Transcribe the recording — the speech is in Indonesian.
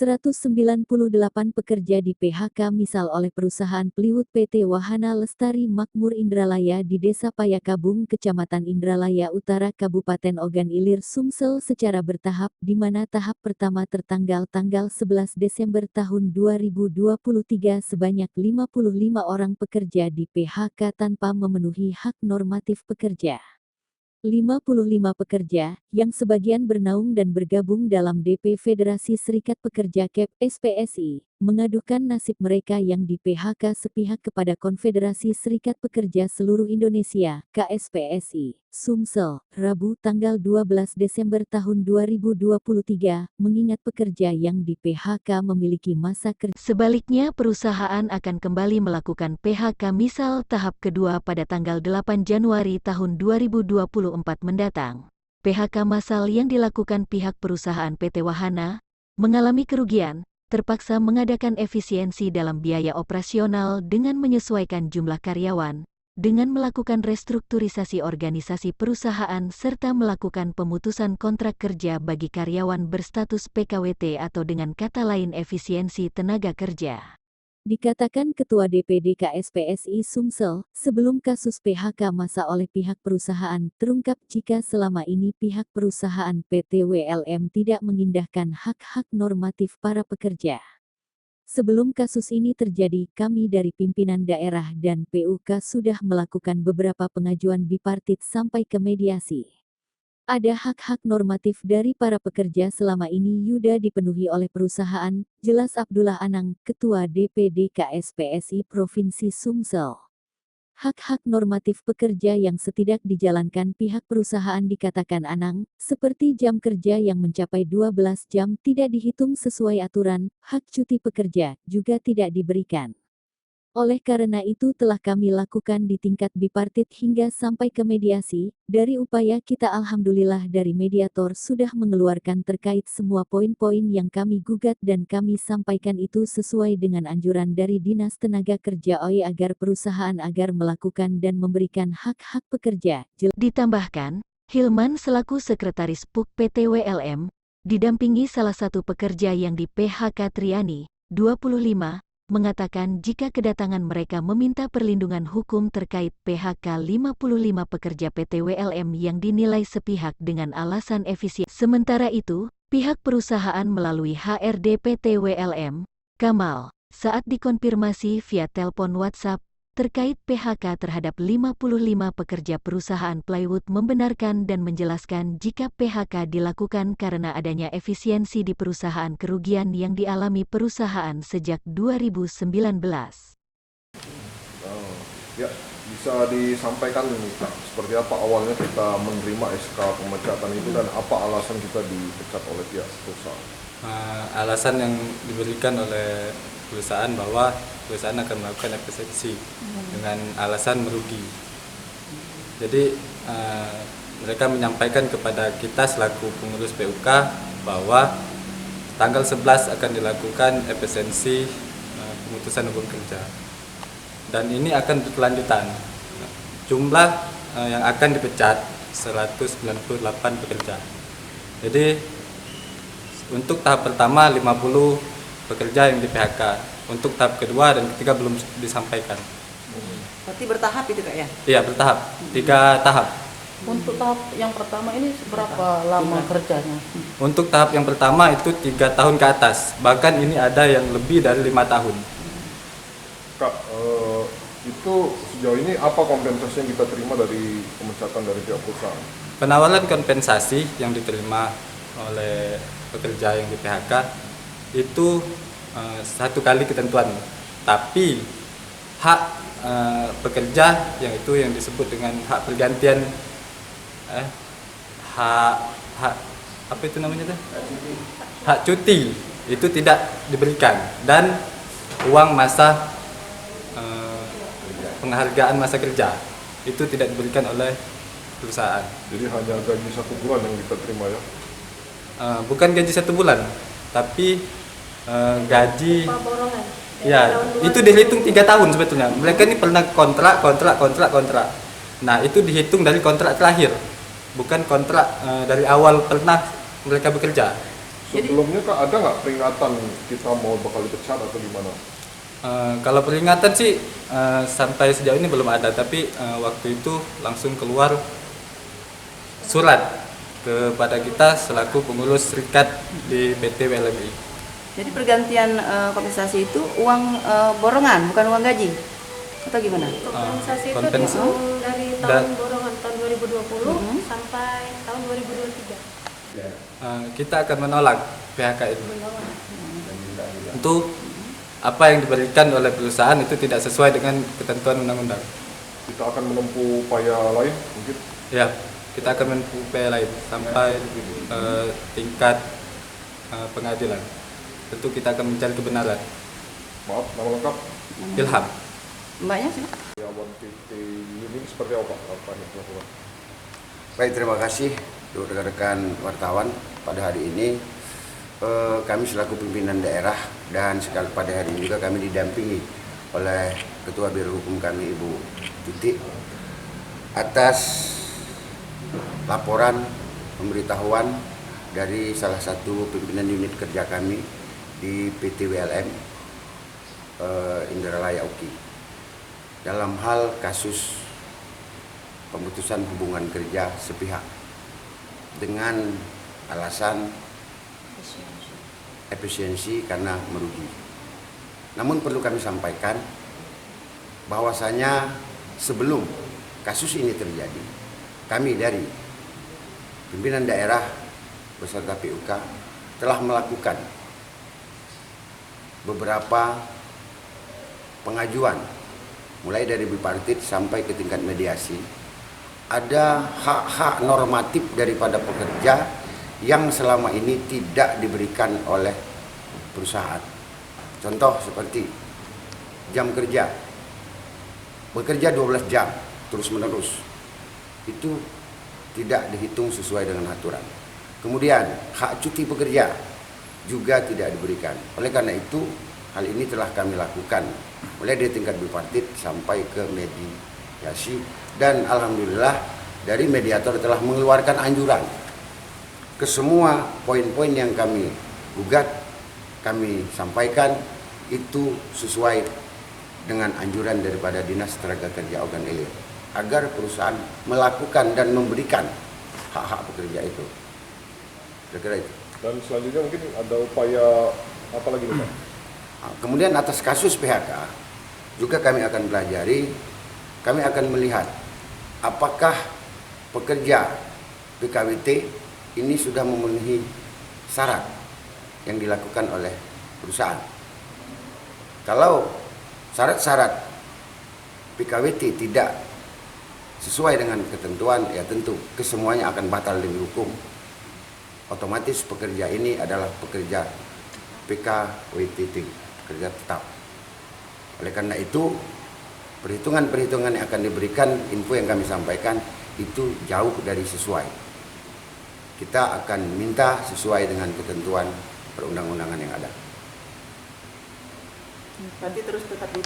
198 pekerja di PHK misal oleh perusahaan plywood PT Wahana Lestari Makmur Indralaya di Desa Payakabung, Kecamatan Indralaya Utara, Kabupaten Ogan Ilir, Sumsel secara bertahap, di mana tahap pertama tertanggal tanggal 11 Desember tahun 2023 sebanyak 55 orang pekerja di PHK tanpa memenuhi hak normatif pekerja. 55 pekerja, yang sebagian bernaung dan bergabung dalam DP Federasi Serikat Pekerja KEP SPSI, mengadukan nasib mereka yang di PHK sepihak kepada Konfederasi Serikat Pekerja Seluruh Indonesia, KSPSI, Sumsel, Rabu tanggal 12 Desember tahun 2023, mengingat pekerja yang di PHK memiliki masa kerja. Sebaliknya, perusahaan akan kembali melakukan PHK misal tahap kedua pada tanggal 8 Januari tahun 2024 mendatang. PHK massal yang dilakukan pihak perusahaan PT Wahana mengalami kerugian, terpaksa mengadakan efisiensi dalam biaya operasional dengan menyesuaikan jumlah karyawan, dengan melakukan restrukturisasi organisasi perusahaan serta melakukan pemutusan kontrak kerja bagi karyawan berstatus PKWT atau dengan kata lain efisiensi tenaga kerja. Dikatakan Ketua DPD KSPSI Sumsel, sebelum kasus PHK massa oleh pihak perusahaan, terungkap jika selama ini pihak perusahaan PT WLM tidak mengindahkan hak-hak normatif para pekerja. Sebelum kasus ini terjadi, kami dari pimpinan daerah dan PUK sudah melakukan beberapa pengajuan bipartit sampai ke mediasi. Ada hak-hak normatif dari para pekerja selama ini Yuda dipenuhi oleh perusahaan, jelas Abdullah Anang, Ketua DPD KSPSI Provinsi Sumsel. Hak-hak normatif pekerja yang setidak dijalankan pihak perusahaan dikatakan Anang, seperti jam kerja yang mencapai 12 jam tidak dihitung sesuai aturan, hak cuti pekerja juga tidak diberikan. Oleh karena itu telah kami lakukan di tingkat bipartit hingga sampai ke mediasi. Dari upaya kita alhamdulillah dari mediator sudah mengeluarkan terkait semua poin-poin yang kami gugat dan kami sampaikan itu sesuai dengan anjuran dari Dinas Tenaga Kerja OI agar perusahaan agar melakukan dan memberikan hak-hak pekerja. Ditambahkan, Hilman selaku Sekretaris PUK PT WLM, didampingi salah satu pekerja yang di PHK Triani, 25, mengatakan jika kedatangan mereka meminta perlindungan hukum terkait PHK 55 pekerja PT WLM yang dinilai sepihak dengan alasan efisien. Sementara itu, pihak perusahaan melalui HRD PT WLM, Kamal, saat dikonfirmasi via telepon WhatsApp, terkait PHK terhadap 55 pekerja perusahaan plywood membenarkan dan menjelaskan jika PHK dilakukan karena adanya efisiensi di perusahaan kerugian yang dialami perusahaan sejak 2019. Ya, bisa disampaikan nih Pak, seperti apa awalnya kita menerima SK pemecatan itu dan apa alasan kita dipecat oleh pihak perusahaan? Alasan yang diberikan oleh perusahaan bahwa perusahaan akan melakukan efisiensi dengan alasan merugi. Jadi mereka menyampaikan kepada kita selaku pengurus PUK bahwa tanggal 11 akan dilakukan efisiensi pemutusan hubungan kerja. Dan ini akan berkelanjutan. Jumlah yang akan dipecat 198 pekerja. Jadi untuk tahap pertama 50 pekerja yang di PHK. Untuk tahap kedua dan ketiga belum disampaikan. Berarti bertahap itu Kak ya? Iya, bertahap. 3 tahap. Untuk tahap yang pertama ini berapa lama kerjanya? Untuk tahap yang pertama itu 3 tahun ke atas. Bahkan ini ada yang lebih dari 5 tahun. Kak, itu sejauh ini apa kompensasi yang kita terima dari pemecatan dari pihak perusahaan? Penawaran kompensasi yang diterima oleh pekerja yang di PHK itu 1 kali ketentuan, tapi hak pekerja yang itu yang disebut dengan hak pergantian hak apa itu namanya tuh? Hak cuti itu tidak diberikan dan uang masa penghargaan masa kerja itu tidak diberikan oleh perusahaan. Jadi hanya gaji 1 bulan yang kita terima ya? Bukan gaji 1 bulan, tapi gaji ya itu dihitung 3 tahun sebetulnya. Mereka ini pernah kontrak. Nah itu dihitung dari kontrak terakhir, bukan kontrak dari awal pernah mereka bekerja. Sebelumnya Kak ada nggak peringatan kita mau bakal dipecat atau gimana? Kalau peringatan sih sampai sejauh ini belum ada, tapi waktu itu langsung keluar surat kepada kita selaku pengurus serikat di PT WLMI. Jadi pergantian kompensasi itu uang borongan, bukan uang gaji, atau gimana? Kompensasi itu Kompensasi. dihitung dari tahun borongan tahun 2020 sampai tahun 2023. Kita akan menolak PHK itu. Untuk apa yang diberikan oleh perusahaan itu tidak sesuai dengan ketentuan undang-undang. Kita akan menempuh upaya lain mungkin. Ya, kita akan menempuh upaya lain sampai tingkat pengadilan. Tentu kita akan mencari kebenaran. Maaf, nama lengkap? Ilham. Mbaknya sih? Karyawan PT ini seperti apa Pak yang dilakukan? Baik, terima kasih untuk rekan-rekan wartawan. Pada hari ini kami selaku pimpinan daerah dan sekali pada hari ini juga kami didampingi oleh Ketua Biro Hukum kami Ibu Tuti atas laporan pemberitahuan dari salah satu pimpinan unit kerja kami di PT WLM Indralaya UKI dalam hal kasus pemutusan hubungan kerja sepihak dengan alasan efisiensi karena merugi. Namun perlu kami sampaikan bahwasanya sebelum kasus ini terjadi, kami dari pimpinan daerah beserta PUK telah melakukan beberapa pengajuan mulai dari bipartit sampai ke tingkat mediasi. Ada hak-hak normatif daripada pekerja yang selama ini tidak diberikan oleh perusahaan. Contoh seperti jam kerja, bekerja 12 jam terus-menerus, itu tidak dihitung sesuai dengan aturan. Kemudian hak cuti pekerja juga tidak diberikan. Oleh karena itu, hal ini telah kami lakukan mulai dari tingkat bipartit sampai ke mediasi, dan alhamdulillah dari mediator telah mengeluarkan anjuran ke semua poin-poin yang kami gugat, kami sampaikan itu sesuai dengan anjuran daripada Dinas Tenaga Kerja Ogan Ilir agar perusahaan melakukan dan memberikan hak-hak pekerja itu. Kira-kira itu. Dan selanjutnya mungkin ada upaya apa lagi nih Pak? Kemudian atas kasus PHK juga kami akan pelajari, kami akan melihat apakah pekerja PKWT ini sudah memenuhi syarat yang dilakukan oleh perusahaan. Kalau syarat-syarat PKWT tidak sesuai dengan ketentuan, ya tentu kesemuanya akan batal demi hukum. Otomatis pekerja ini adalah pekerja PKWT, pekerja tetap. Oleh karena itu, perhitungan-perhitungan yang akan diberikan, info yang kami sampaikan itu jauh dari sesuai. Kita akan minta sesuai dengan ketentuan perundang-undangan yang ada. Berarti terus tetap di